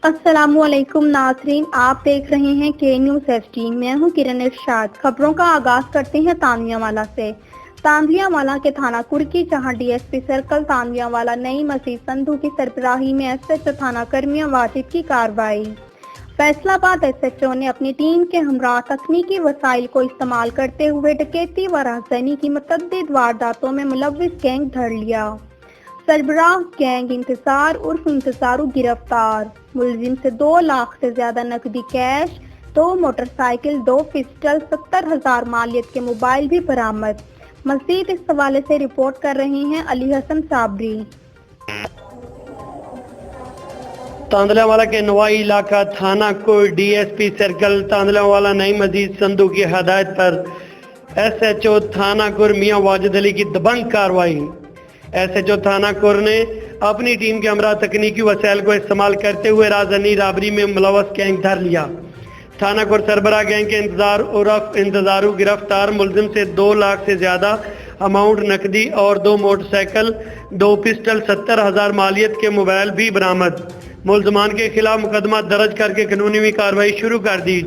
السلام علیکم ناظرین، آپ دیکھ رہے ہیں کے نیوز FT۔ میں ہوں کرن ارشاد۔ خبروں کا آغاز کرتے ہیں تانویہ والا سے۔ تانویہ والا کے تھانہ کرکی جہاں DSP سرکل تانویہ والا نئی مزید سندھو کی سربراہی میں SHO تھانہ کرمیا واجد کی کارروائی۔ فیصل آباد SHO نے اپنی ٹیم کے ہمراہ تکنیکی وسائل کو استعمال کرتے ہوئے ڈکیتی و رہزنی کی متعدد وارداتوں میں ملوث گینگ دھر لیا۔ سربراہ گینگ انتصار عرف انتصارو گرفتار۔ ملزم سے 2 لاکھ سے زیادہ نقدی کیش، 2 موٹر سائیکل، 2 پسٹل، 70,000 مالیت کے موبائل بھی برآمد۔ مزید اس حوالے سے رپورٹ کر رہے ہیں علی حسن صابری۔ تاندلہ والا کے نوائی علاقہ تھانہ کو DSP سرکل تاندلہ والا نئی مزید سندھو کی ہدایت پر SHO تھانہ کور میاں واجد علی کی دبنگ کارروائی۔ SHO تھانہ کور نے اپنی ٹیم کے ہمراہ تکنیکی وسائل کو استعمال کرتے ہوئے رہزنی رابری میں ملوث گینگ دھر لیا۔ تھانہ کور سربراہ گینگ کے انتظار عرف انتظارو گرفتار۔ ملزم سے 2 لاکھ سے زیادہ اماؤنٹ نقدی اور 2 موٹر سائیکل، 2 پسٹل، 70,000 مالیت کے موبائل بھی برآمد۔ ملزمان کے خلاف مقدمہ درج کر کے قانونی کارروائی شروع کر دی۔